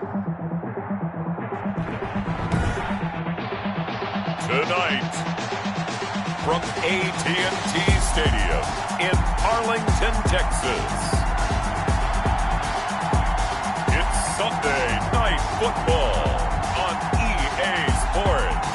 Tonight, from AT&T Stadium in Arlington, Texas, it's Sunday Night Football on EA Sports.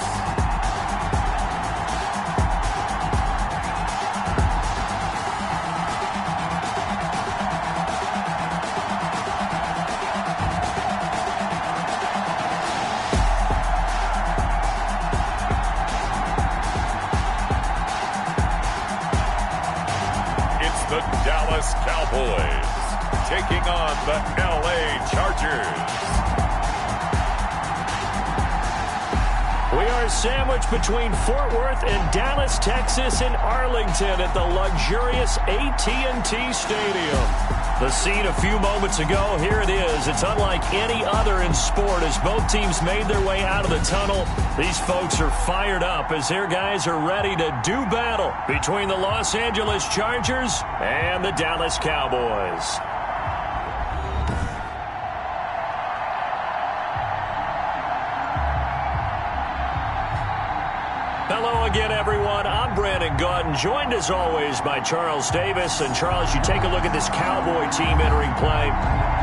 The Dallas Cowboys taking on the LA Chargers. We are sandwiched between Fort Worth and Dallas, Texas, and Arlington at the luxurious AT&T Stadium. The scene a few moments ago, here it is. It's unlike any other in sport as both teams made their way out of the tunnel. These folks are fired up as their guys are ready to do battle between the Los Angeles Chargers and the Dallas Cowboys. Hello again, everyone. I'm Brandon Gaudin, joined as always by Charles Davis. And Charles, you take a look at this Cowboy team entering play.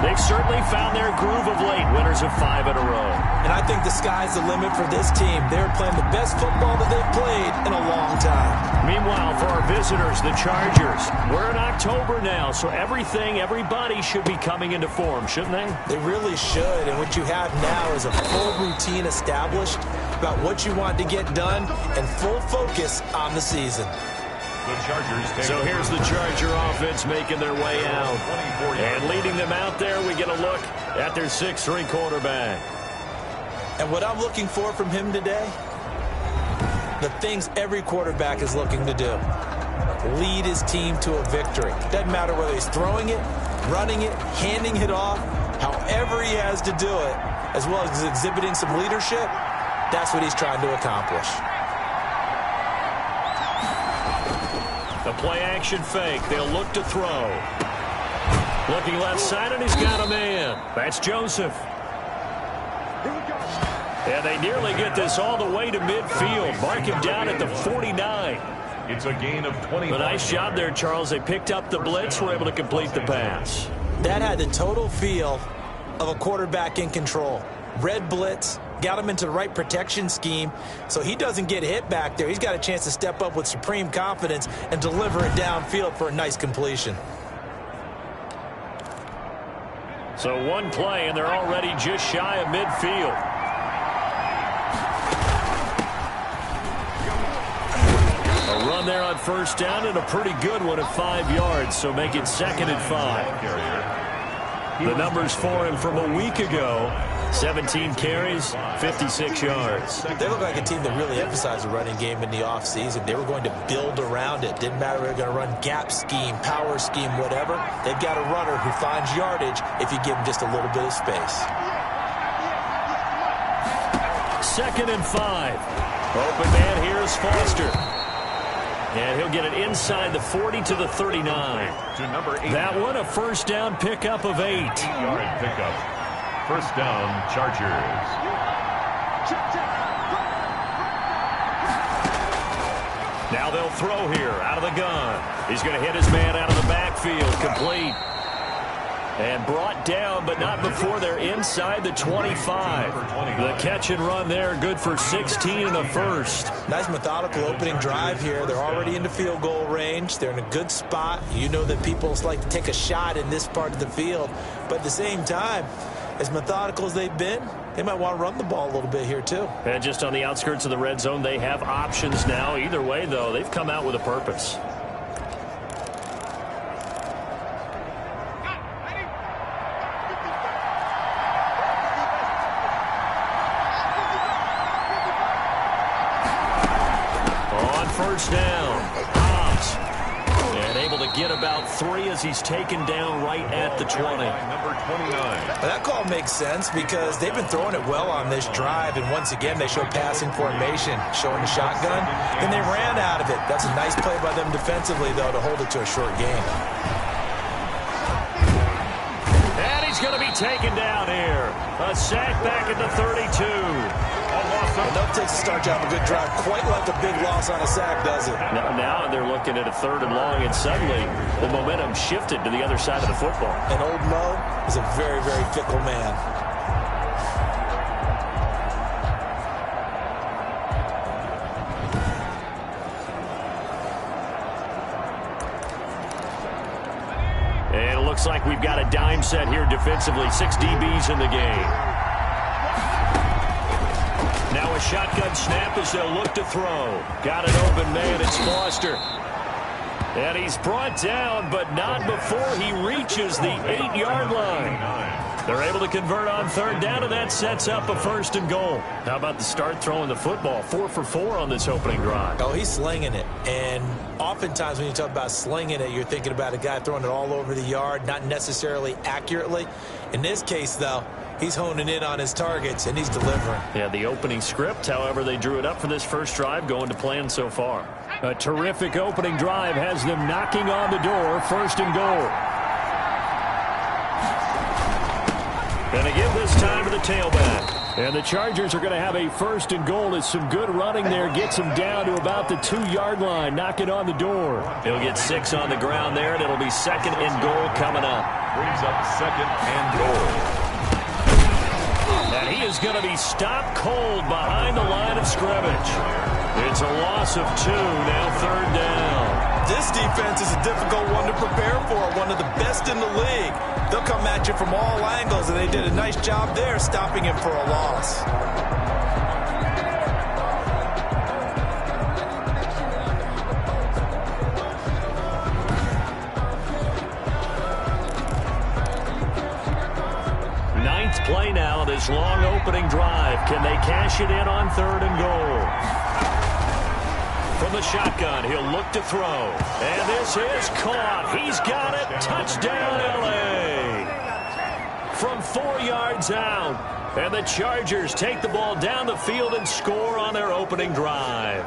They've certainly found their groove of late, winners of 5 in a row. And I think the sky's the limit for this team. They're playing the best football that they've played in a long time. Meanwhile, for our visitors, the Chargers, we're in October now, so everybody should be coming into form, shouldn't they? They really should. And what you have now is a full routine established about what you want to get done and full focus on the season. So here's the Charger offense making their way out. And leading them out there, we get a look at their 6'3" quarterback. And what I'm looking for from him today, the things every quarterback is looking to do. Lead his team to a victory. Doesn't matter whether he's throwing it, running it, handing it off, however he has to do it, as well as exhibiting some leadership, that's what he's trying to accomplish. The play-action fake. They'll look to throw. Looking left side, and he's got a man. That's Joseph. And they nearly get this all the way to midfield. Mark him down at the 49. It's a gain of 20. A nice job there, Charles. They picked up the blitz, were able to complete the pass. That had the total feel of a quarterback in control. Red blitz, got him into the right protection scheme, so he doesn't get hit back there. He's got a chance to step up with supreme confidence and deliver it downfield for a nice completion. So one play, and they're already just shy of midfield. A run there on first down, and a pretty good one at 5 yards, so make it 2nd and 5. The numbers for him from a week ago: 17 carries, 56 yards. They look like a team that really emphasized the running game in the offseason. They were going to build around it. Didn't matter if they were going to run gap scheme, power scheme, whatever. They've got a runner who finds yardage if you give him just a little bit of space. 2nd and 5. Open man here is Foster. And he'll get it inside the 40 to the 39. To number 8. That one, a first down pickup of 8. 8-yard pickup. First down, Chargers. Now they'll throw here out of the gun. He's going to hit his man out of the backfield. Complete. And brought down, but not before they're inside the 25. The catch and run there, good for 16 in the first. Nice methodical opening drive here. They're already into field goal range. They're in a good spot. You know that people like to take a shot in this part of the field. But at the same time, as methodical as they've been, they might want to run the ball a little bit here too. And just on the outskirts of the red zone, they have options now. Either way, though, they've come out with a purpose. First down. Hobbs. And able to get about 3 as he's taken down right at the 20. Number 29. Well, that call makes sense because they've been throwing it well on this drive, and once again they show passing formation, showing the shotgun, and they ran out of it. That's a nice play by them defensively, though, to hold it to a short gain. And he's going to be taken down here. A sack back at the 32. Enough takes to start you off a good drive, quite like a big loss on a sack, does it? Now they're looking at a 3rd and long, and suddenly the momentum shifted to the other side of the football. And old Mo is a very, very fickle man. And it looks like we've got a dime set here defensively. 6 DBs in the game. Now a shotgun snap as they'll look to throw. Got an open man. It's Foster. And he's brought down, but not before he reaches the 8-yard line. They're able to convert on 3rd down, and that sets up a 1st and goal. How about the start throwing the football? 4 for 4 on this opening drive. Oh, he's slinging it. And oftentimes when you talk about slinging it, you're thinking about a guy throwing it all over the yard, not necessarily accurately. In this case, though, he's honing in on his targets, and he's delivering. Yeah, the opening script, however, they drew it up for this first drive, going to plan so far. A terrific opening drive has them knocking on the door. 1st and goal. And again this time to the tailback. And the Chargers are going to have a 1st and goal as some good running there gets him down to about the 2-yard line, knocking on the door. He'll get 6 on the ground there, and it'll be 2nd and goal coming up. Brings up 2nd and goal. And he is going to be stopped cold behind the line of scrimmage. It's a loss of 2, now 3rd down. This defense is a difficult one to prepare for, one of the best in the league. They'll come at you from all angles, and they did a nice job there stopping him for a loss. Ninth play now, this long opening drive. Can they cash it in on 3rd and goal? From the shotgun, he'll look to throw. And this is caught. He's got it. Touchdown, L.A. From 4 yards out. And the Chargers take the ball down the field and score on their opening drive.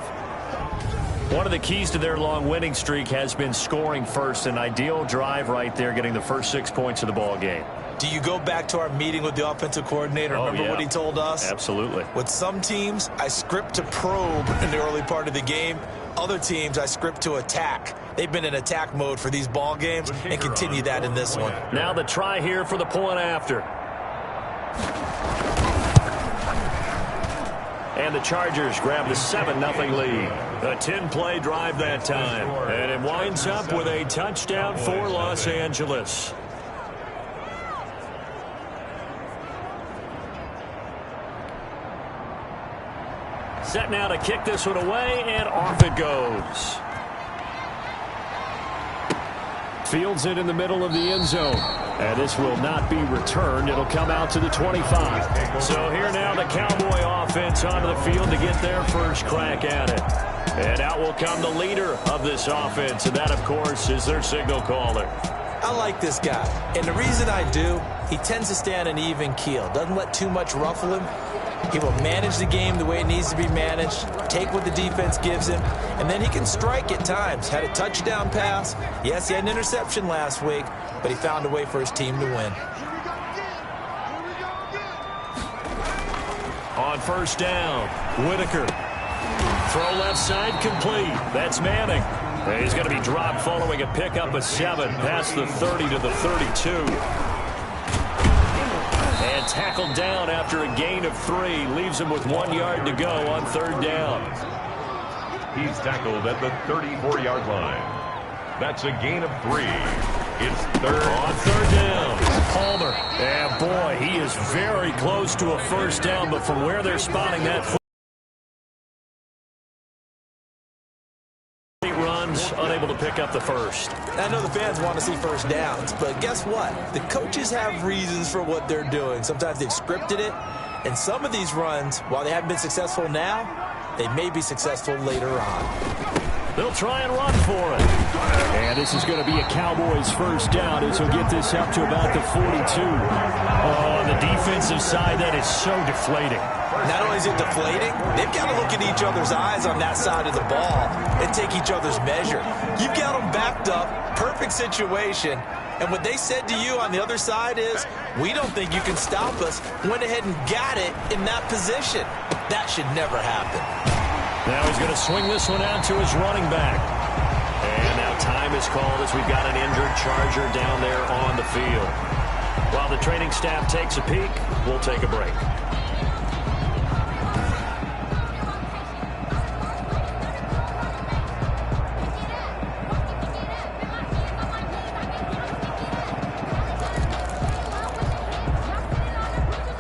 One of the keys to their long winning streak has been scoring first. An ideal drive right there, getting the first 6 points of the ball game. Do you go back to our meeting with the offensive coordinator? Remember what he told us? Absolutely. With some teams, I script to probe in the early part of the game. Other teams, I script to attack. They've been in attack mode for these ball games and continue that in this one. Now the try here for the point after. And the Chargers grab the 7-0 lead. A 10-play drive that time. And it winds up with a touchdown for Los Angeles. Set now to kick this one away, and off it goes. Fields it in the middle of the end zone. And this will not be returned. It'll come out to the 25. So here now the Cowboy offense onto the field to get their first crack at it. And out will come the leader of this offense, and that, of course, is their signal caller. I like this guy, and the reason I do, he tends to stay on an even keel. Doesn't let too much ruffle him. He will manage the game the way it needs to be managed, take what the defense gives him, and then he can strike at times. Had a touchdown pass. Yes, he had an interception last week, but he found a way for his team to win. On 1st down, Whitaker. Throw left side complete. That's Manning. He's going to be dropped following a pickup of 7 past the 30 to the 32. And tackled down after a gain of 3. Leaves him with 1 yard to go on 3rd down. He's tackled at the 34-yard line. That's a gain of 3. It's 3rd. On 3rd down, Palmer. And boy, he is very close to a first down, but from where they're spotting that runs, unable to pick up the first. I know the fans want to see first downs, but guess what? The coaches have reasons for what they're doing. Sometimes they've scripted it, and some of these runs, while they haven't been successful now, they may be successful later on. They'll try and run for it. And this is going to be a Cowboys first down as he'll get this up to about the 42. Oh, on the defensive side, that is so deflating. Not only is it deflating, they've got to look in each other's eyes on that side of the ball and take each other's measure. You've got them backed up, perfect situation, And what they said to you on the other side is, we don't think you can stop us. Went ahead and got it in that position. That should never happen. Now he's going to swing this one out to his running back. And now time is called as we've got an injured Charger down there on the field. While the training staff takes a peek, we'll take a break.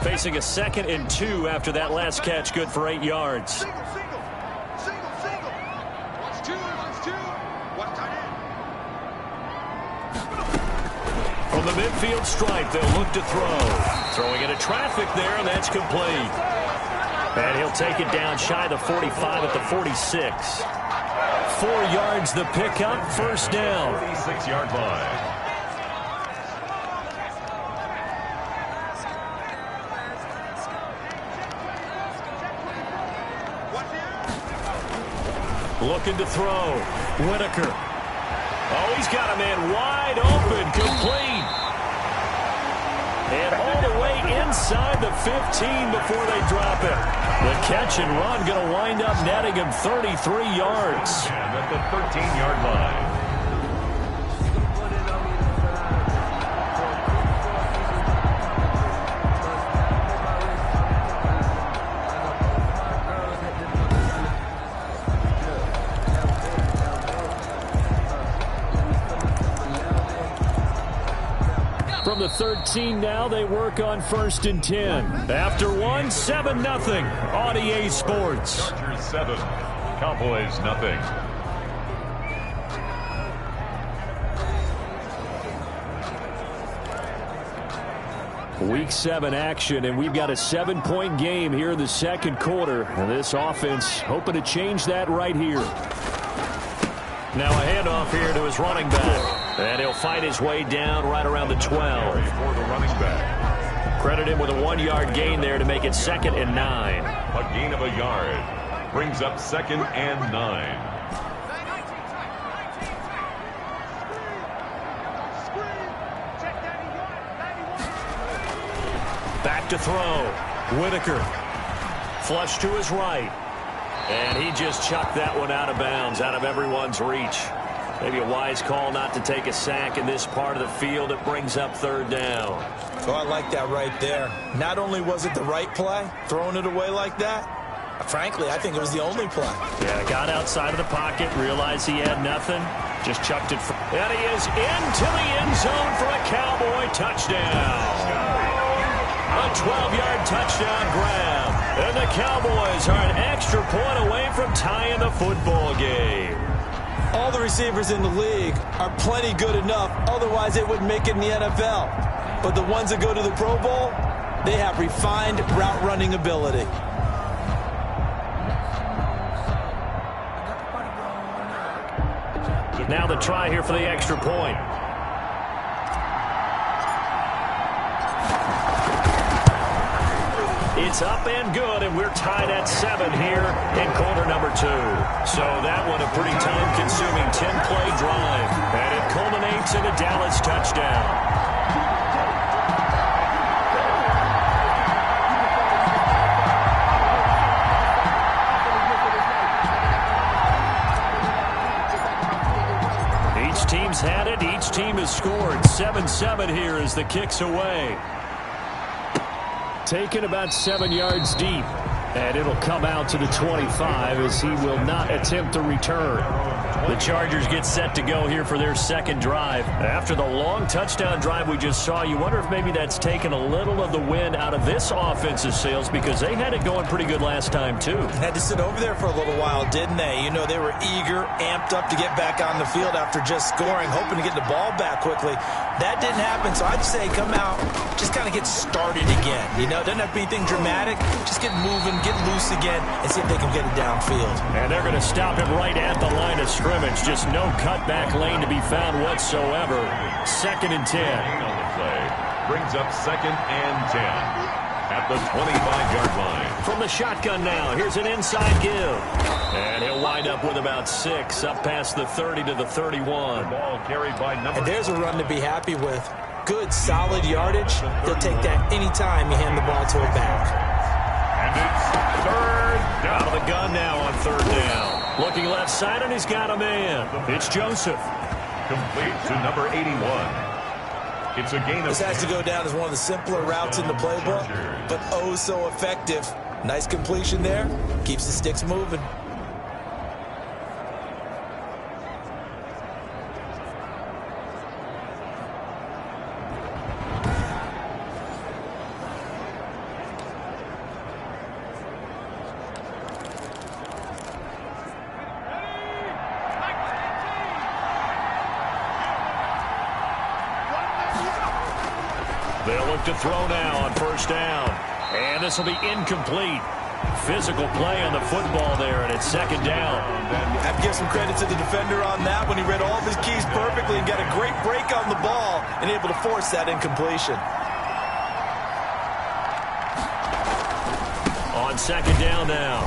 Facing a 2nd and 2 after that last catch, good for 8 yards. From the midfield stripe, they'll look to throw. Throwing into traffic there, and that's complete. And he'll take it down shy of the 45 at the 46. 4 yards the pickup, first down. 46-yard line. Looking to throw. Whitaker. Oh, he's got a man wide open, complete. And all the way inside the 15 before they drop it. The catch and run going to wind up netting him 33 yards. And at the 13-yard line. From the 13 now, they work on 1st and 10. After one, 7-0 on EA Sports. Chargers 7, Cowboys nothing. Week 7 action, and we've got a 7-point game here in the second quarter. And this offense hoping to change that right here. Now a handoff here to his running back. And he'll fight his way down right around the 12. For the running back. Credit him with a 1-yard gain there to make it 2nd and 9. A gain of a yard. Brings up 2nd and 9. Back to throw. Whitaker. Flush to his right. And he just chucked that one out of bounds, out of everyone's reach. Maybe a wise call not to take a sack in this part of the field. It brings up 3rd down. So I like that right there. Not only was it the right play, throwing it away like that, frankly, I think it was the only play. Yeah, got outside of the pocket, realized he had nothing, just chucked it. And he is into the end zone for a Cowboy touchdown. A 12-yard touchdown grab. And the Cowboys are an extra point away from tying the football game. All the receivers in the league are plenty good enough, otherwise they wouldn't make it in the NFL. But the ones that go to the Pro Bowl, they have refined route running ability. Now the try here for the extra point. It's up and good, and we're tied at 7 here in quarter number 2. So that one a pretty time-consuming 10-play drive, and it culminates in a Dallas touchdown. Each team's had it. Each team has scored. 7-7 here as the kick's away. Taken about 7 yards deep. And it'll come out to the 25 as he will not attempt to return. The Chargers get set to go here for their second drive. After the long touchdown drive we just saw, you wonder if maybe that's taken a little of the wind out of this offensive sails because they had it going pretty good last time too. Had to sit over there for a little while, didn't they? You know, they were eager, amped up to get back on the field after just scoring, hoping to get the ball back quickly. That didn't happen, so I'd say come out, just kind of get started again. You know, it doesn't have to be anything dramatic. Just get moving, get loose again, and see if they can get it downfield. And they're going to stop him right at the line of scrimmage. Just no cutback lane to be found whatsoever. 2nd and 10. On the play brings up 2nd and 10. at the 25-yard line. From the shotgun now, here's an inside give. And he'll wind up with about 6, up past the 30 to the 31. The ball carried by number. And there's a run to be happy with. Good, solid yardage. He'll take that anytime you hand the ball to a back. And it's third down. Out of the gun now on third down. Looking left side, and he's got a man. It's Joseph. Complete to number 81. It's a gain of. This has to go down as one of the simpler routes in the playbook, but oh so effective. Nice completion there. Keeps the sticks moving. They'll look to throw now on first down. And this will be incomplete. Physical play on the football there, and it's second down. I have to give some credit to the defender on that when he read all of his keys perfectly and got a great break on the ball and able to force that incompletion. On second down now,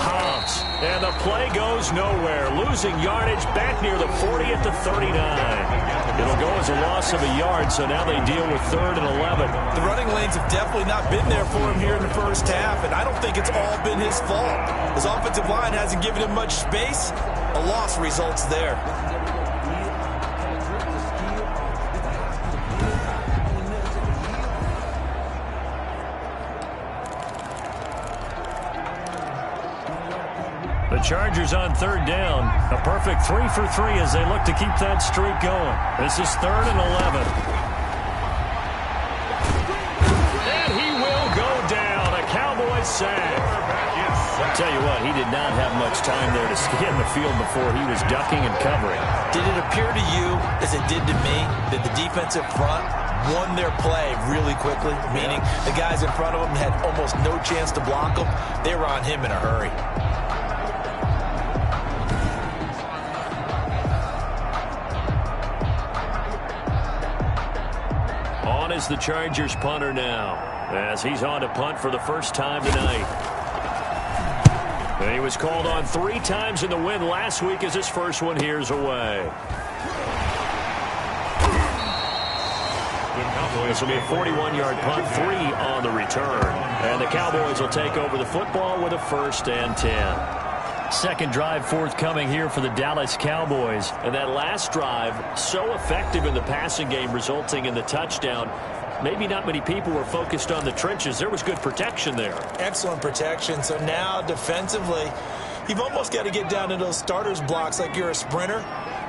Hobbs, and the play goes nowhere. Losing yardage back near the 40 at the 39. It'll go as a loss of a yard, so now they deal with 3rd and 11. The running lanes have definitely not been there for him here in the first half, and I don't think it's all been his fault. His offensive line hasn't given him much space. A loss results there. The Chargers on third down. A perfect 3 for 3 as they look to keep that streak going. This is 3rd and 11. And he will go down. A Cowboys sack. I'll tell you what, he did not have much time there to scan the field before he was ducking and covering. Did it appear to you, as it did to me, that the defensive front won their play really quickly? Meaning the guys in front of them had almost no chance to block them. They were on him in a hurry. On is the Chargers punter now, as he's on to punt for the first time tonight. And he was called on 3 times in the win last week as his first one here's away. This will be a 41-yard punt, 3 on the return. And the Cowboys will take over the football with a 1st and 10. Second drive forthcoming here for the Dallas Cowboys. And that last drive, so effective in the passing game, resulting in the touchdown. Maybe not many people were focused on the trenches. There was good protection there. Excellent protection. So now defensively, you've almost got to get down to those starters blocks like you're a sprinter.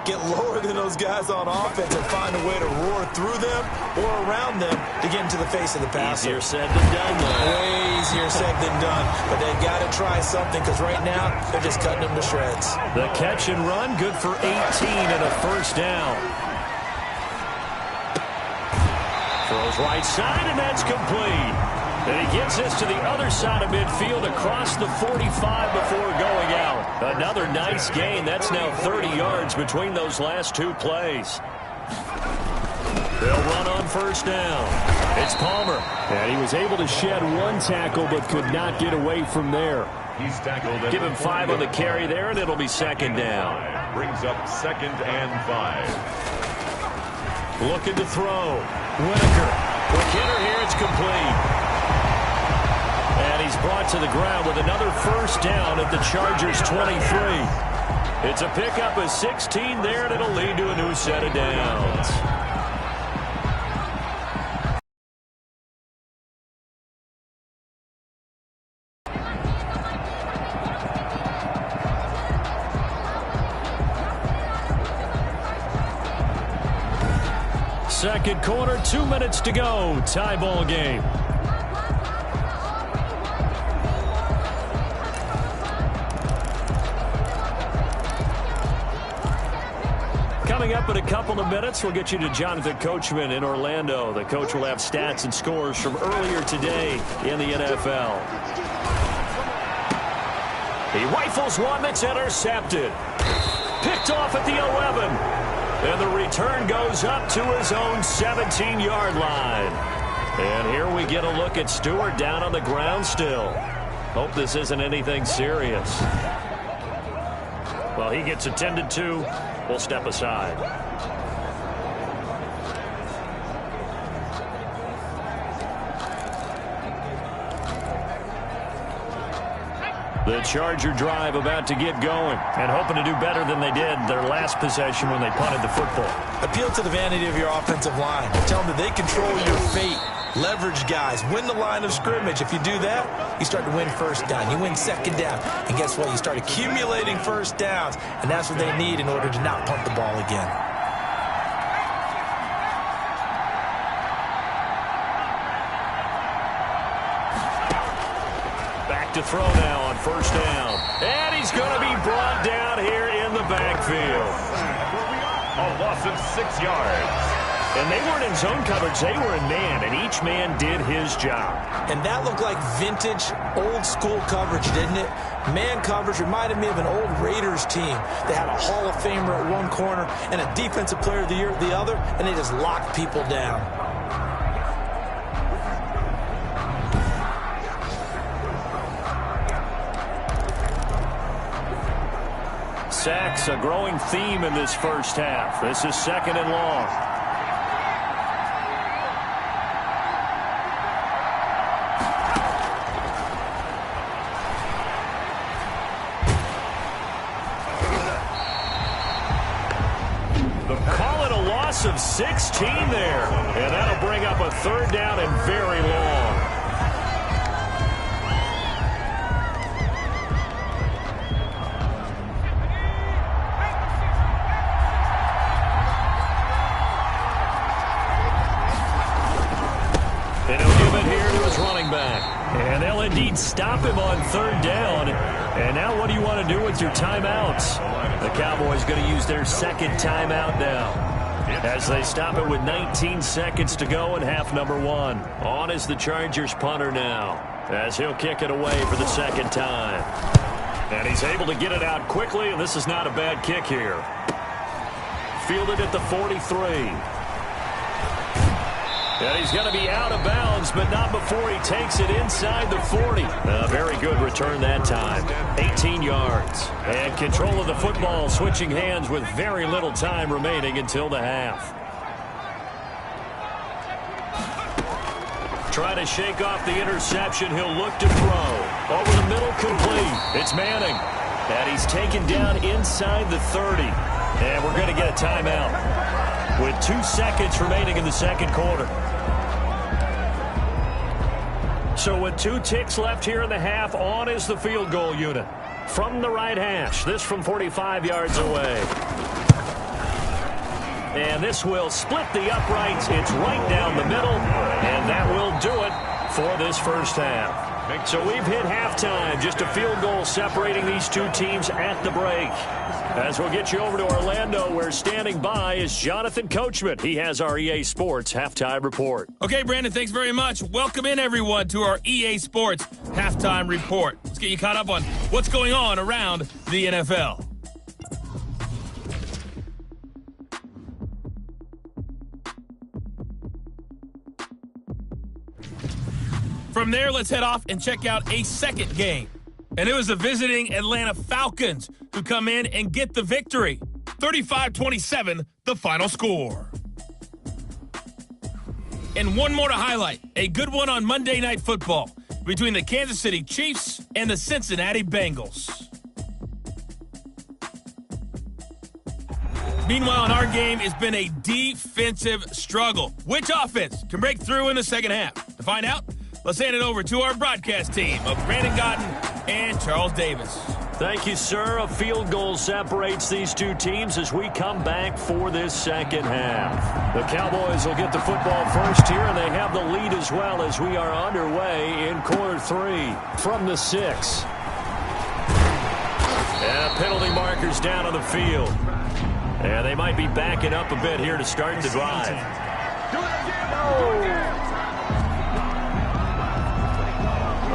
Get lower than those guys on offense and find a way to roar through them or around them to get into the face of the passer. Easier said than done, though. Way easier said than done. But they've got to try something because right now they're just cutting them to shreds. The catch and run, good for 18 and a 1st down. Throws right side, and that's complete. And he gets this to the other side of midfield across the 45 before going out. Another nice gain. That's now 30 yards between those last 2 plays. They'll run on first down. It's Palmer. And he was able to shed 1 tackle but could not get away from there. He's tackled. Give him 5 on the carry there, and it'll be second down. Brings up 2nd and 5. Looking to throw. Whitaker. Quick hitter here. It's complete. And he's brought to the ground with another 1st down at the Chargers' 23. It's a pickup of 16 there, and it'll lead to a new set of downs. Second quarter, 2 minutes to go. Tie ball game. Coming up in a couple of minutes, we'll get you to Jonathan Coachman in Orlando. The coach will have stats and scores from earlier today in the NFL. He rifles one that's intercepted. Picked off at the 11. And the return goes up to his own 17-yard line. And here we get a look at Stewart down on the ground still. Hope this isn't anything serious. Well, he gets attended to. We'll step aside. The Charger drive about to get going and hoping to do better than they did their last possession when they punted the football. Appeal to the vanity of your offensive line. Tell them that they control your fate. Leverage guys. Win the line of scrimmage. If you do that, you start to win first down. You win second down. And guess what? You start accumulating first downs. And that's what they need in order to not punt the ball again. To throw now on first down. And he's going to be brought down here in the backfield. A loss of 6 yards. And they weren't in zone coverage. They were in man, and each man did his job. And that looked like vintage, old-school coverage, didn't it? Man coverage reminded me of an old Raiders team. They had a Hall of Famer at one corner and a Defensive Player of the Year at the other, and they just locked people down. Sacks, a growing theme in this first half. This is second and long. Call it a loss of 16 there. And that'll bring up a third down and very long. And they'll indeed stop him on third down. And now what do you want to do with your timeouts? The Cowboys going to use their second timeout now, as they stop it with 19 seconds to go in half number one. On is the Chargers punter now, as he'll kick it away for the second time. And he's able to get it out quickly, and this is not a bad kick here. Fielded at the 43. And he's going to be out of bounds, but not before he takes it inside the 40. A very good return that time. 18 yards. And control of the football, switching hands with very little time remaining until the half. Try to shake off the interception. He'll look to throw. Over the middle, complete. It's Manning. And he's taken down inside the 30. And we're going to get a timeout with 2 seconds remaining in the second quarter. So with 2 ticks left here in the half, on is the field goal unit. From the right hash, this from 45 yards away. And this will split the uprights. It's right down the middle, and that will do it for this first half. So we've hit halftime, just a field goal separating these two teams at the break. As we'll get you over to Orlando, where standing by is Jonathan Coachman. He has our EA Sports Halftime Report. Okay, Brandon, thanks very much. Welcome in, everyone, to our EA Sports Halftime Report. Let's get you caught up on what's going on around the NFL. From there, let's head off and check out a second game. And it was the visiting Atlanta Falcons who come in and get the victory. 35-27, the final score. And one more to highlight. A good one on Monday Night Football between the Kansas City Chiefs and the Cincinnati Bengals. Meanwhile, in our game, it's been a defensive struggle. Which offense can break through in the second half? To find out, let's hand it over to our broadcast team of Brandon Godden and Charles Davis. Thank you, sir. A field goal separates these two teams as we come back for this second half. The Cowboys will get the football first here, and they have the lead as well as we are underway in quarter 3 from the 6. And penalty markers down on the field. And they might be backing up a bit here to start the drive.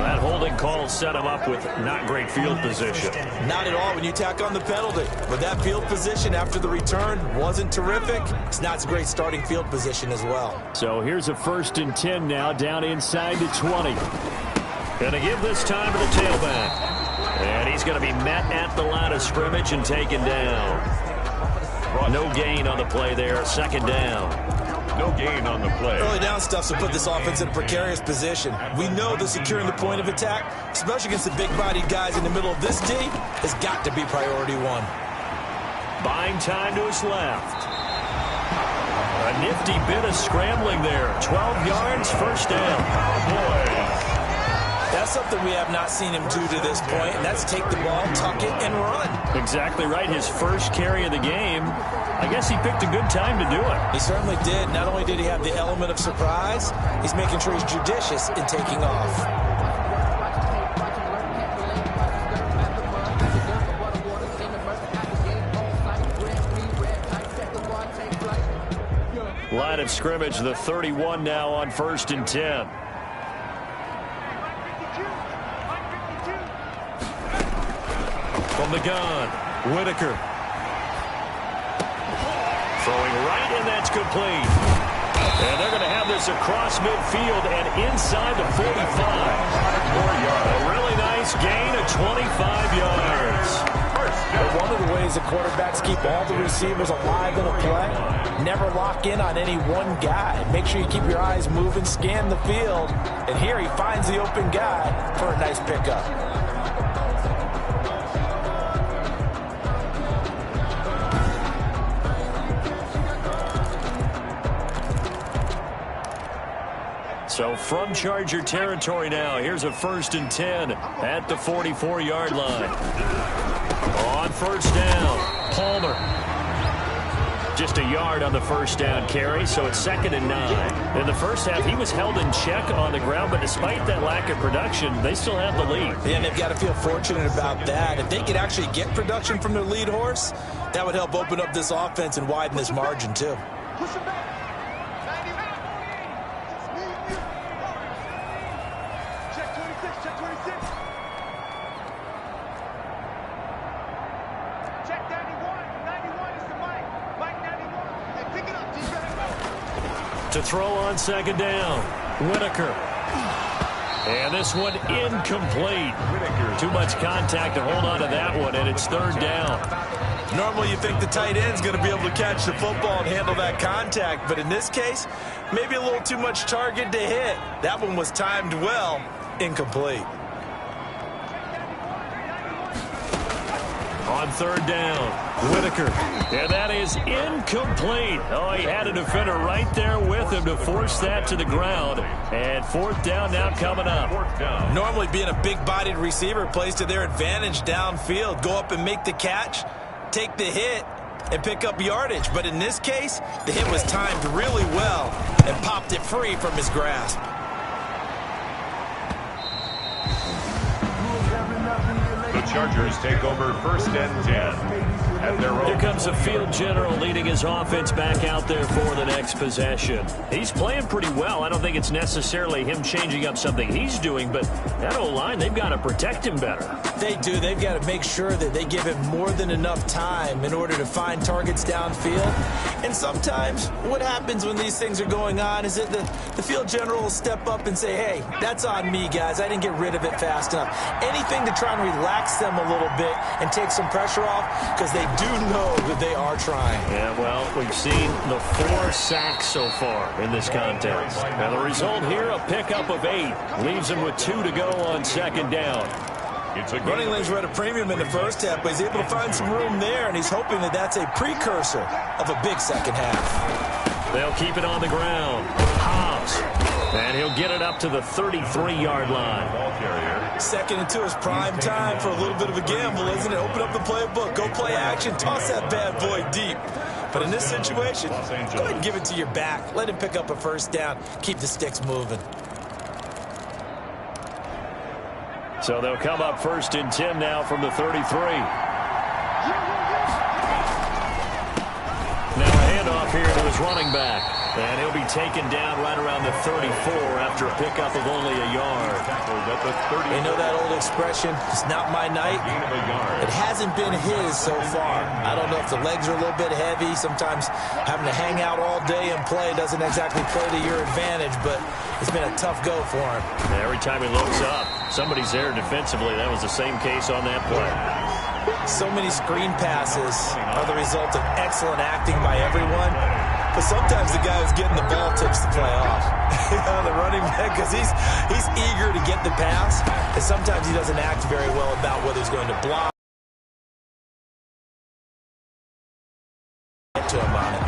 That holding calls set him up with not great field position. Not at all when you tack on the penalty. But that field position after the return wasn't terrific. It's not a great starting field position as well. So here's a 1st and 10 now, down inside the 20. Going to give this time to the tailback. And he's going to be met at the line of scrimmage and taken down. No gain on the play there, 2nd down. No gain on the play. Early down stuff to put this offense in a precarious position. We know that securing the point of attack, especially against the big-bodied guys in the middle of this D, has got to be priority one. Buying time to his left. A nifty bit of scrambling there. 12 yards, 1st down. Cowboys. That's something we have not seen him do to this point, and that's take the ball, tuck it, and run. Exactly right. His first carry of the game. I guess he picked a good time to do it. He certainly did. Not only did he have the element of surprise, he's making sure he's judicious in taking off. Line of scrimmage, the 31 now on 1st and 10. From the gun, Whitaker. Throwing right, and that's complete. And they're going to have this across midfield and inside the 45. 4 yards. A really nice gain of 25 yards. But one of the ways the quarterbacks keep all the receivers alive in a play, never lock in on any one guy. Make sure you keep your eyes moving, scan the field. And here he finds the open guy for a nice pickup. So from Charger territory now, here's a 1st and 10 at the 44-yard line. On 1st down, Palmer. Just a yard on the 1st down carry, so it's 2nd and 9. In the first half, he was held in check on the ground, but despite that lack of production, they still have the lead. Yeah, and they've got to feel fortunate about that. If they could actually get production from their lead horse, that would help open up this offense and widen this margin, too. To throw on 2nd down, Whitaker. And this one incomplete. Too much contact to hold on to that one, and it's 3rd down. Normally you think the tight end's going to be able to catch the football and handle that contact, but in this case, maybe a little too much target to hit. That one was timed well, incomplete. On 3rd down, Whitaker. And that is incomplete. Oh, he had a defender right there with him to force that to the ground. And 4th down now coming up. Normally being a big-bodied receiver plays to their advantage downfield. Go up and make the catch, take the hit, and pick up yardage. But in this case, the hit was timed really well and popped it free from his grasp. The Chargers take over 1st and 10. At their own. Here comes the field general leading his offense back out there for the next possession. He's playing pretty well. I don't think it's necessarily him changing up something he's doing, but that O-line, they've got to protect him better. They do. They've got to make sure that they give him more than enough time in order to find targets downfield. And sometimes what happens when these things are going on is that the field general will step up and say, hey, that's on me, guys. I didn't get rid of it fast enough. Anything to try and relax them a little bit and take some pressure off, because they do know that they are trying. Yeah, well, we've seen the 4 sacks so far in this contest. And the result here, a pickup of 8. Leaves him with 2 to go on 2nd down. Running lanes were at a premium in the first half, but he's able to find some room there, and he's hoping that that's a precursor of a big second half. They'll keep it on the ground. Hobbs. And he'll get it up to the 33-yard line. Ball carrier. 2nd and 2 is prime time for a little bit of a gamble, isn't it? Open up the playbook, go play action, toss that bad boy deep. But in this situation, go ahead and give it to your back. Let him pick up a 1st down. Keep the sticks moving. So they'll come up 1st and 10 now from the 33. Now a handoff here to his running back. And he'll be taken down right around the 34 after a pickup of only a yard. You know that old expression, it's not my night? It hasn't been his so far. I don't know if the legs are a little bit heavy. Sometimes having to hang out all day and play doesn't exactly play to your advantage, but it's been a tough go for him. Every time he looks up, somebody's there defensively. That was the same case on that play. So many screen passes are the result of excellent acting by everyone. But sometimes the guy who's getting the ball takes the play off. The running back, because he's eager to get the pass, and sometimes he doesn't act very well about whether he's going to block. To him on it.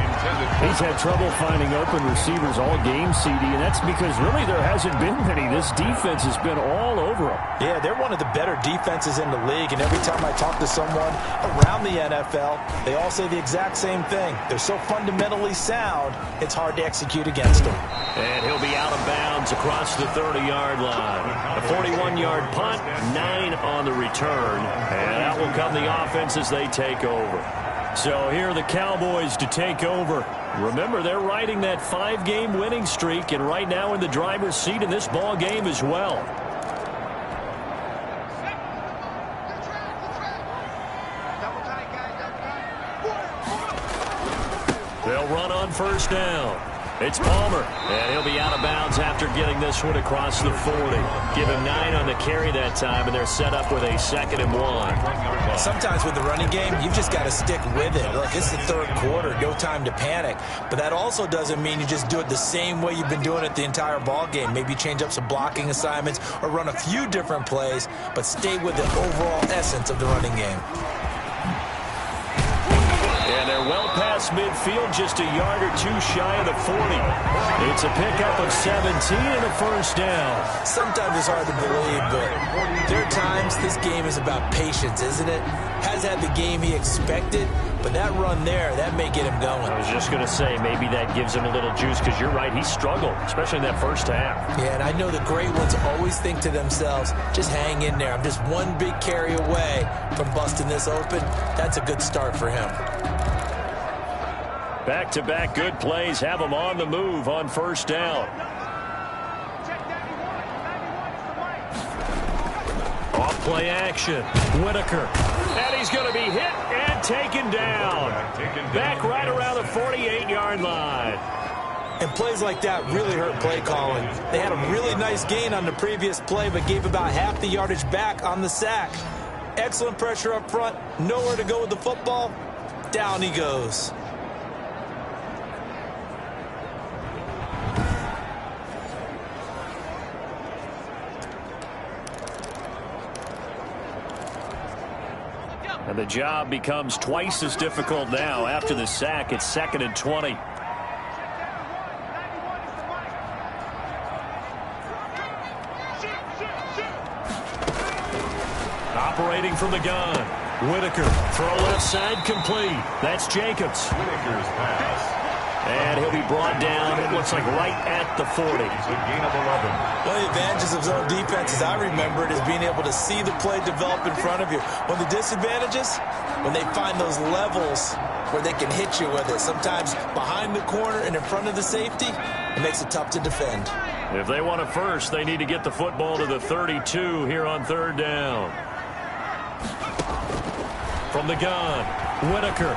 He's had trouble finding open receivers all game, CD, and that's because really there hasn't been many. This defense has been all over him. Yeah, they're one of the better defenses in the league, and every time I talk to someone around the NFL, they all say the exact same thing. They're so fundamentally sound, it's hard to execute against them. And he'll be out of bounds across the 30-yard line. A 41-yard punt, 9 on the return, and out will come the offense as they take over. So here are the Cowboys to take over. Remember, they're riding that 5-game winning streak, and right now in the driver's seat in this ball game as well. They'll run on first down. It's Palmer, and he'll be out of bounds after getting this one across the 40. Give him 9 on the carry that time, and they're set up with a 2nd and 1. Sometimes with the running game, you've just got to stick with it. Look, it's the third quarter, no time to panic. But that also doesn't mean you just do it the same way you've been doing it the entire ball game. Maybe change up some blocking assignments or run a few different plays, but stay with the overall essence of the running game. And they're well past midfield, just a yard or 2 shy of the 40. It's a pickup of 17 and a first down. Sometimes it's hard to believe, but there are times this game is about patience, isn't it? Has had the game he expected, but that run there, that may get him going. I was just going to say, maybe that gives him a little juice, because you're right, he struggled, especially in that first half. Yeah, and I know the great ones always think to themselves, just hang in there. I'm just one big carry away from busting this open. That's a good start for him. Back-to-back good plays have him on the move on first down. Off play action. Whitaker. And he's going to be hit and taken down. Back right around the 48-yard line. And plays like that really hurt play calling. They had a really nice gain on the previous play, but gave about half the yardage back on the sack. Excellent pressure up front. Nowhere to go with the football. Down he goes. And the job becomes twice as difficult now. After the sack, it's 2nd and 20. Operating from the gun. Whitaker, throw left side complete. That's Jacobs. Whitaker's pass. And he'll be brought down, it looks like right at the 40. It's a gain of 11. One of the advantages of zone defense, as I remember it, is being able to see the play develop in front of you. One of the disadvantages, when they find those levels where they can hit you with it, sometimes behind the corner and in front of the safety, it makes it tough to defend. If they want it first, they need to get the football to the 32 here on third down. From the gun, Whitaker.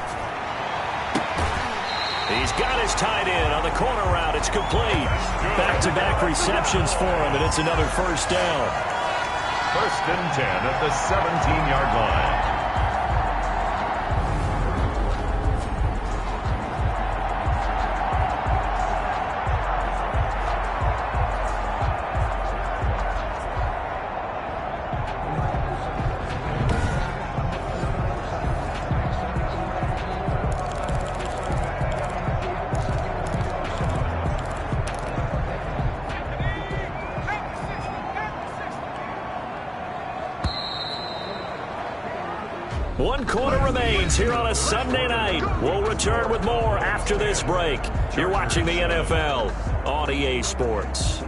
He's got his tight end on the corner route. It's complete. Back-to-back receptions for him, and it's another first down. 1st and 10 at the 17-yard line. One quarter remains here on a Sunday night. We'll return with more after this break. You're watching the NFL on EA Sports.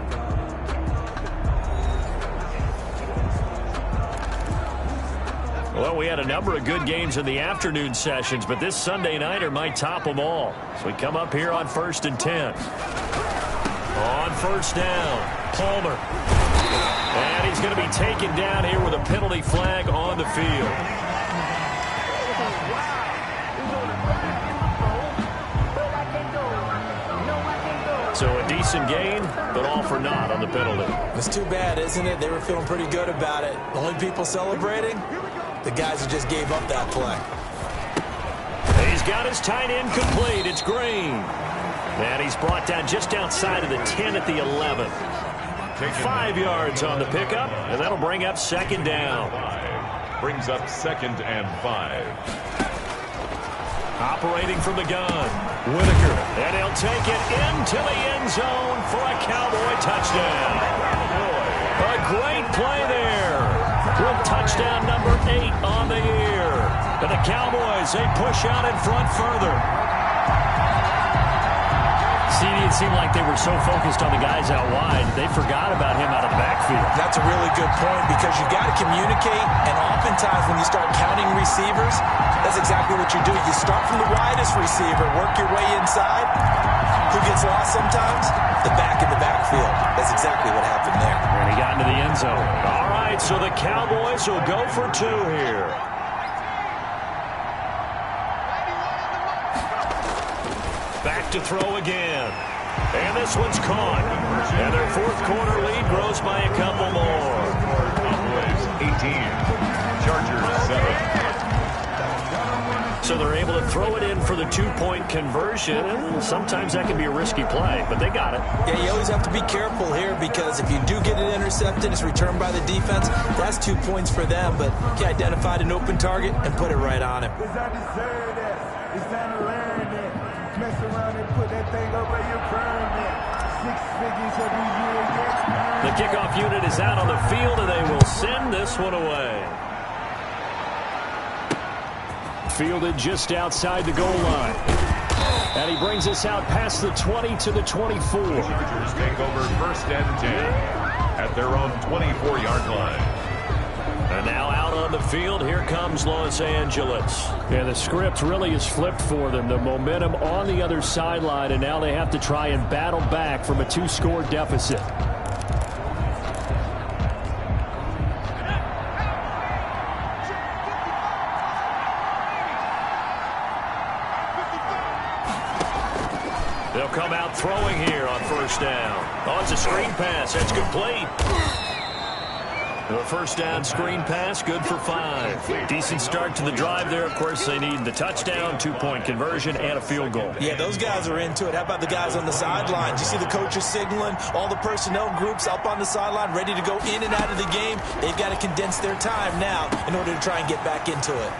Well, we had a number of good games in the afternoon sessions, but this Sunday nighter might top them all. So we come up here on 1st and 10. On first down, Palmer. And he's going to be taken down here with a penalty flag on the field. So a decent gain, but all for naught on the penalty. It's too bad, isn't it? They were feeling pretty good about it. The only people celebrating, the guys who just gave up that play. He's got his tight end complete. It's Green. And he's brought down just outside of the 10 at the 11. 5 yards on the pickup, and that'll bring up 2nd down. Brings up 2nd and 5. Operating from the gun, Whitaker. And he'll take it into the end zone for a Cowboy touchdown. A great play there. With touchdown number 8 on the year. And the Cowboys, they push out in front further. CD, it seemed like they were so focused on the guys out wide, they forgot about him out of the backfield. That's a really good point because you got to communicate, and oftentimes when you start counting receivers, that's exactly what you do. You start from the widest receiver, work your way inside. Who gets lost sometimes? The back in the backfield. That's exactly what happened there. And he got into the end zone. All right, so the Cowboys will go for 2 here. Back to throw again. And this one's caught. And their 4th quarter lead grows by a couple more. Cowboys 18. Chargers 7. So they're able to throw it in for the 2-point conversion. And sometimes that can be a risky play, but they got it. Yeah, you always have to be careful here because if you do get it intercepted, it's returned by the defense. That's 2 points for them, but he identified an open target and put it right on him. The kickoff unit is out on the field, and they will send this one away. Fielded just outside the goal line. And he brings us out past the 20 to the 24. Chargers take over 1st and 10 at their own 24-yard line. And now out on the field, here comes Los Angeles. Yeah, the script really is flipped for them. The momentum on the other sideline, and now they have to try and battle back from a 2-score deficit. They'll come out throwing here on 1st down. Oh, it's a screen pass. That's complete. The 1st down screen pass, good for 5. Decent start to the drive there. Of course, they need the touchdown, 2-point conversion, and a field goal. Yeah, those guys are into it. How about the guys on the sidelines? You see the coaches signaling, all the personnel groups up on the sideline, ready to go in and out of the game. They've got to condense their time now in order to try and get back into it.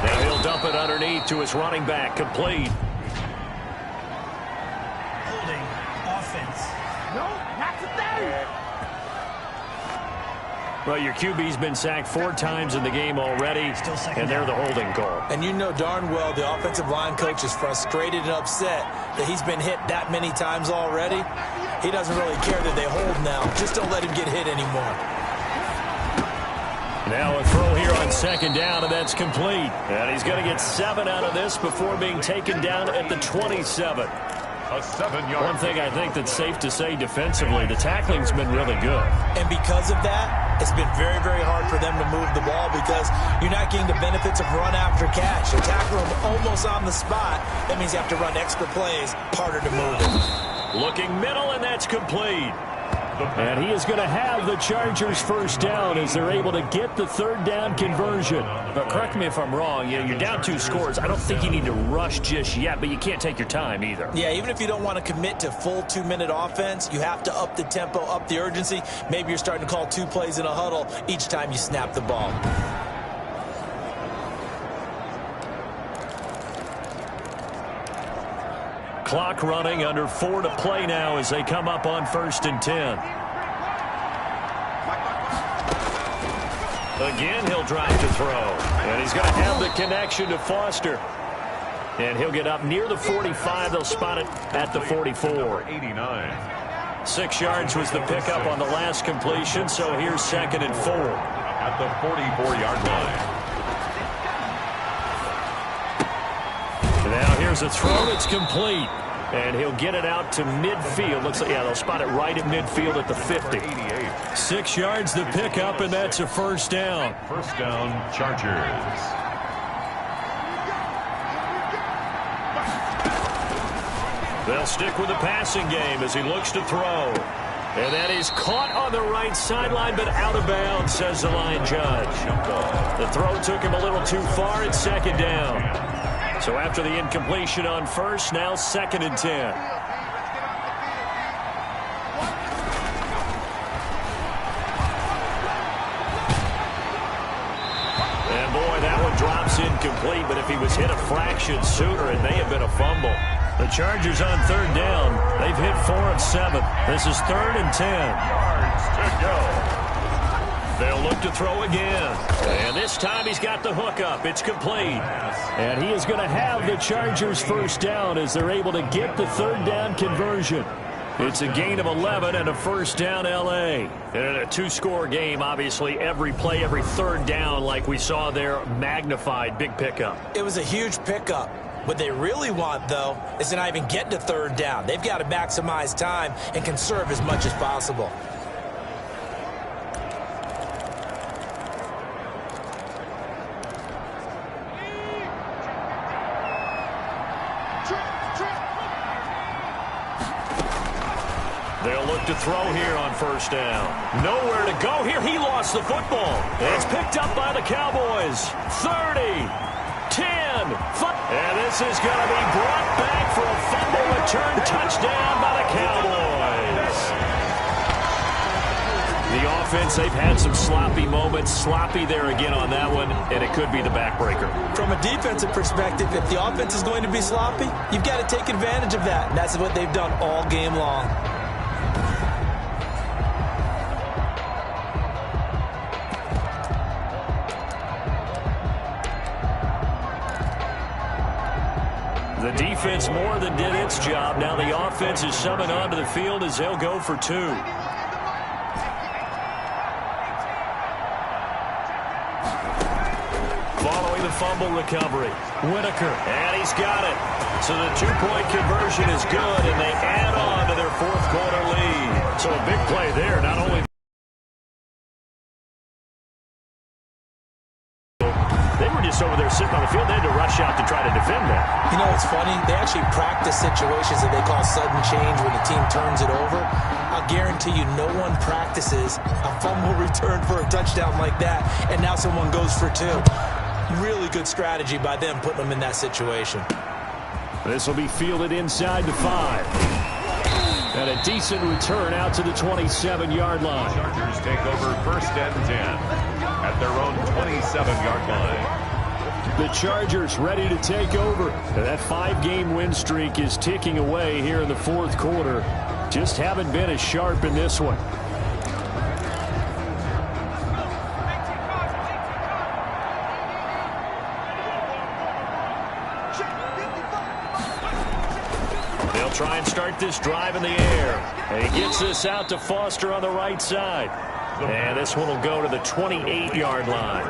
Now he'll dump it underneath to his running back, complete. Holding offense. No, not today. Well, your QB's been sacked 4 times in the game already, and they're the holding call. And you know darn well the offensive line coach is frustrated and upset that he's been hit that many times already. He doesn't really care that they hold now. Just don't let him get hit anymore. Now a throw here on 2nd down, and that's complete. And he's going to get 7 out of this before being taken down at the 27. A 7-yard. One thing I think that's safe to say defensively, the tackling's been really good. And because of that, it's been very, very hard for them to move the ball because you're not getting the benefits of run after catch. You tackle them almost on the spot. That means you have to run extra plays, harder to move it. Looking middle, and that's complete. And he is going to have the Chargers 1st down as they're able to get the 3rd down conversion. But correct me if I'm wrong, you're down 2 scores. I don't think you need to rush just yet, but you can't take your time either. Yeah, even if you don't want to commit to full 2-minute offense, you have to up the tempo, up the urgency. Maybe you're starting to call 2 plays in a huddle each time you snap the ball. Clock running, under 4 to play now as they come up on 1st and 10. Again, he'll drive to throw. And he's going to have the connection to Foster. And he'll get up near the 45. They'll spot it at the 44. 89. 6 yards was the pickup on the last completion, so here's 2nd and 4. At the 44-yard line. Here's a throw that's complete. And he'll get it out to midfield. Looks like, yeah, they'll spot it right at midfield at the 50. 6 yards to pick up, and that's a first down. First down, Chargers. They'll stick with the passing game as he looks to throw. And that is caught on the right sideline, but out of bounds, says the line judge. The throw took him a little too far at second down. So after the incompletion on first, now 2nd and 10. And boy, that one drops incomplete, but if he was hit a fraction sooner, it may have been a fumble. The Chargers on 3rd down. They've hit 4 of 7. This is 3rd and 10. Yards to go. They'll look to throw again. And this time he's got the hook up. It's complete. And he is going to have the Chargers first down as they're able to get the 3rd down conversion. It's a gain of 11 and a first down L.A. And in a 2-score game, obviously, every play, every 3rd down, like we saw there, magnified, big pickup. It was a huge pickup. What they really want, though, is to not even get to 3rd down. They've got to maximize time and conserve as much as possible. They'll look to throw here on first down. Nowhere to go here. He lost the football. It's picked up by the Cowboys. 30, 10, 5. And this is going to be brought back for a fumble return touchdown by the Cowboys. The offense, they've had some sloppy moments. Sloppy there again on that one, and it could be the backbreaker. From a defensive perspective, if the offense is going to be sloppy, you've got to take advantage of that. And that's what they've done all game long. The defense more than did its job. Now the offense is summoned onto the field as they'll go for 2. Following the fumble recovery, Whitaker, and he's got it. So the 2-point conversion is good, and they add on to their 4th quarter lead. So a big play there, not only over there sitting on the field, they had to rush out to try to defend that. You know what's funny? They actually practice situations that they call sudden change when the team turns it over. I'll guarantee you no one practices a fumble return for a touchdown like that, and now someone goes for 2. Really good strategy by them putting them in that situation. This will be fielded inside the 5. And a decent return out to the 27-yard line. Chargers take over 1st and 10 at their own 27-yard line. The Chargers ready to take over. That 5-game win streak is ticking away here in the 4th quarter. Just haven't been as sharp in this one. They'll try and start this drive in the air. And he gets this out to Foster on the right side. And this one will go to the 28-yard line.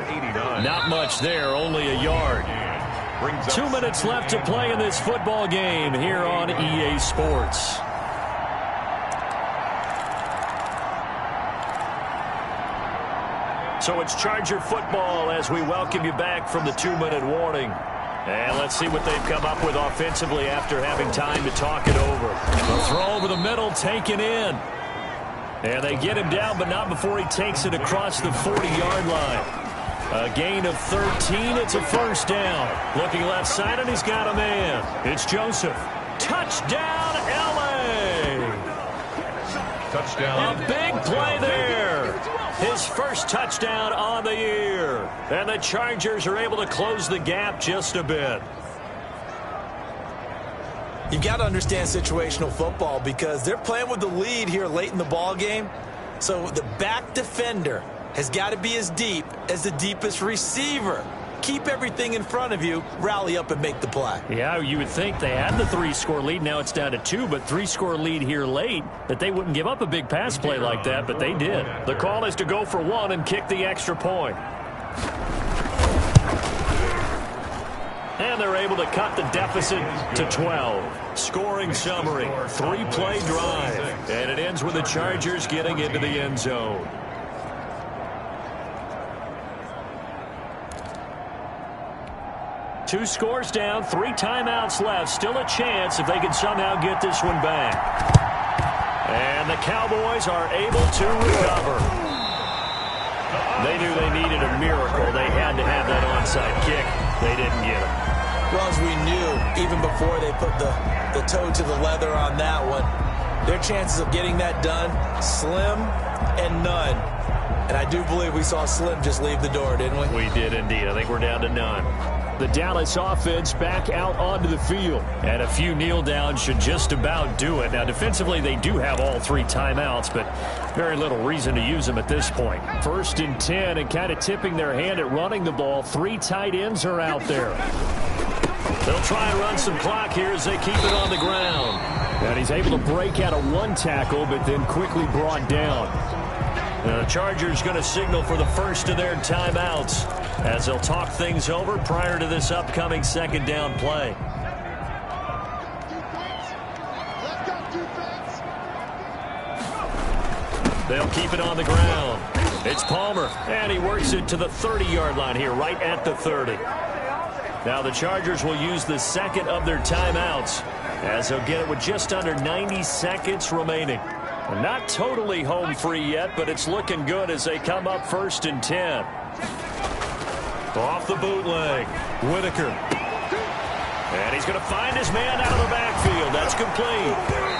Not much there, only a yard. 2 minutes left to play in this football game here on EA Sports. So it's Charger football as we welcome you back from the 2-minute warning. And let's see what they've come up with offensively after having time to talk it over. The throw over the middle taken in. And they get him down, but not before he takes it across the 40-yard line. A gain of 13. It's a first down. Looking left side, and he's got a man. It's Joseph. Touchdown, L.A. Touchdown. A big play there. His first touchdown on the year. And the Chargers are able to close the gap just a bit. You've got to understand situational football because they're playing with the lead here late in the ball game. So the back defender has got to be as deep as the deepest receiver. Keep everything in front of you, rally up and make the play. Yeah, you would think they had the 3-score lead. Now it's down to 2, but 3-score lead here late, that they wouldn't give up a big pass play like that, but they did. The call is to go for 1 and kick the extra point. And they're able to cut the deficit to 12. Scoring summary, 3-play drive. And it ends with the Chargers getting into the end zone. Two scores down, 3 timeouts left. Still a chance if they can somehow get this one back. And the Cowboys are able to recover. They knew they needed a miracle. They had to have that onside kick. They didn't get it. Well, as we knew, even before they put the toe to the leather on that one, their chances of getting that done, slim and none. And I do believe we saw Slim just leave the door, didn't we? We did indeed. I think we're down to none. The Dallas offense back out onto the field. And a few kneel downs should just about do it. Now, defensively, they do have all 3 timeouts, but very little reason to use them at this point. 1st and 10, and kind of tipping their hand at running the ball. 3 tight ends are out there. They'll try and run some clock here as they keep it on the ground. And he's able to break out of 1 tackle, but then quickly brought down. Now the Chargers going to signal for the first of their timeouts as they'll talk things over prior to this upcoming 2nd down play. They'll keep it on the ground. It's Palmer, and he works it to the 30-yard line here, right at the 30. Now the Chargers will use the 2nd of their timeouts as they'll get it with just under 90 seconds remaining. Not totally home free yet, but it's looking good as they come up 1st and 10. Off the bootleg, Whitaker. And he's going to find his man out of the backfield. That's complete.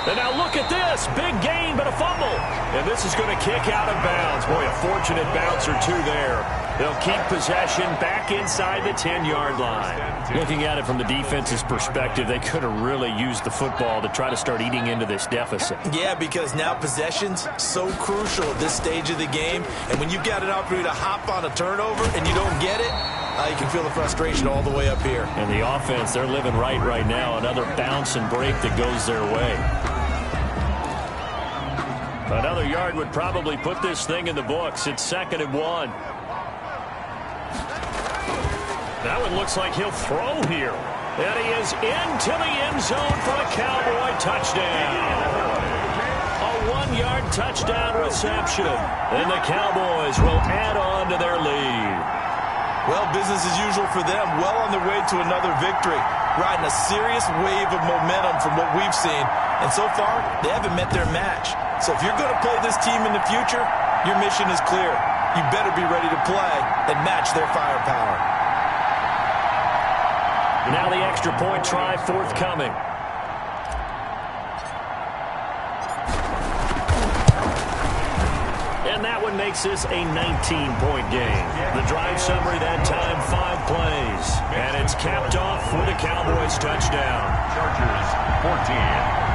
And now look at this. Big gain, but a fumble. And this is going to kick out of bounds. Boy, a fortunate bounce or two there. They'll keep possession back inside the 10-yard line. Looking at it from the defense's perspective, they could have really used the football to try to start eating into this deficit. Yeah, because now possession's so crucial at this stage of the game. And when you've got an opportunity to hop on a turnover and you don't get it, you can feel the frustration all the way up here. And the offense, they're living right now. Another bounce and break that goes their way. Another yard would probably put this thing in the books. It's 2nd and 1. That one looks like he'll throw here. And he is into the end zone for a Cowboy touchdown. A 1-yard touchdown reception. And the Cowboys will add on to their lead. Well, business as usual for them. Well on their way to another victory. Riding a serious wave of momentum from what we've seen. And so far, they haven't met their match. So if you're going to play this team in the future, your mission is clear. You better be ready to play and match their firepower. Now the extra point try forthcoming. And that one makes this a 19-point game. The drive summary that time, 5 plays. And it's capped off with a Cowboys touchdown. Chargers 14.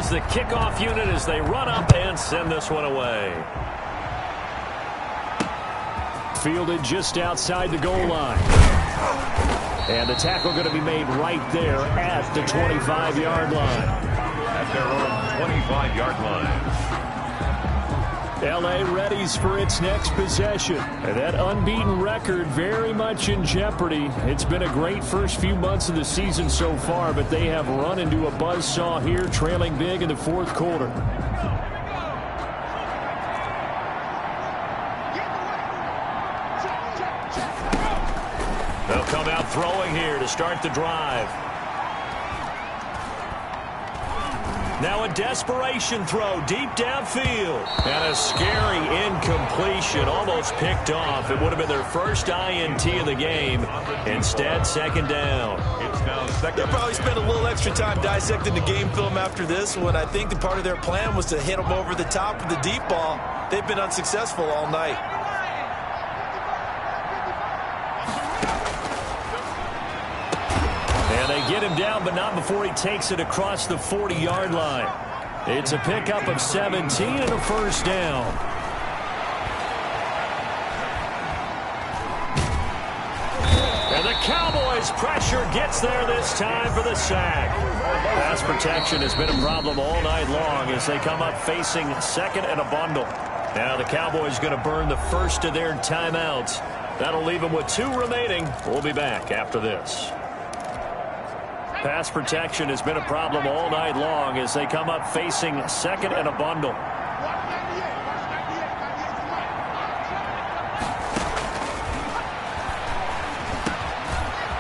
The kickoff unit as they run up and send this one away. Fielded just outside the goal line. And the tackle going to be made right there at the 25-yard line. At their own 25-yard line. L.A. readies for its next possession. And that unbeaten record very much in jeopardy. It's been a great first few months of the season so far, but they have run into a buzzsaw here, trailing big in the 4th quarter. They'll come out throwing here to start the drive. Now a desperation throw deep downfield. And a scary incompletion, almost picked off. It would have been their first INT of the game. Instead, 2nd down. It's now 2nd. They'll probably spend a little extra time dissecting the game film after this one. I think the part of their plan was to hit them over the top with the deep ball. They've been unsuccessful all night. And they get him down, but not before he takes it across the 40-yard line. It's a pickup of 17 and a 1st down. And the Cowboys His pressure gets there this time for the sack. Pass protection has been a problem all night long as they come up facing second and a bundle. Now the Cowboys going to burn the first of their timeouts. That'll leave them with 2 remaining. We'll be back after this. Pass protection has been a problem all night long as they come up facing second and a bundle.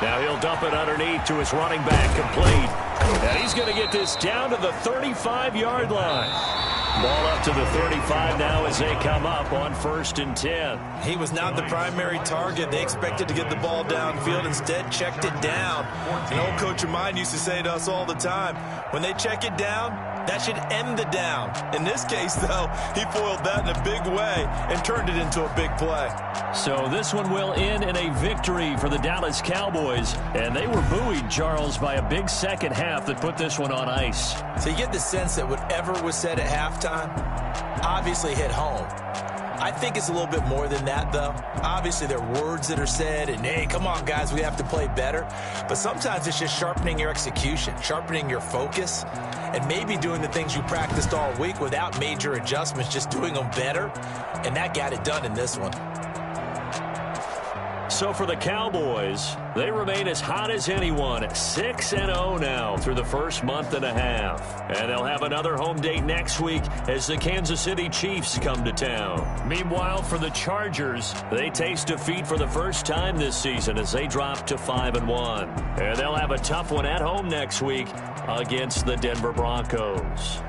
Now he'll dump it underneath to his running back, complete. And he's going to get this down to the 35-yard line. Ball up to the 35 now as they come up on 1st and 10. He was not the primary target. They expected to get the ball downfield. Instead, checked it down. An old coach of mine used to say to us all the time, when they check it down, that should end the down. In this case, though, he foiled that in a big way and turned it into a big play. So this one will end in a victory for the Dallas Cowboys. And they were buoyed, Charles, by a big second half that put this one on ice. So you get the sense that whatever was said at halftime obviously hit home. I think it's a little bit more than that, though. Obviously, there are words that are said, and, hey, come on, guys, we have to play better. But sometimes it's just sharpening your execution, sharpening your focus, and maybe doing the things you practiced all week without major adjustments, just doing them better. And that got it done in this one. So for the Cowboys, they remain as hot as anyone, 6-0 now through the first month and a half. And they'll have another home date next week as the Kansas City Chiefs come to town. Meanwhile, for the Chargers, they taste defeat for the first time this season as they drop to 5-1. And they'll have a tough one at home next week against the Denver Broncos.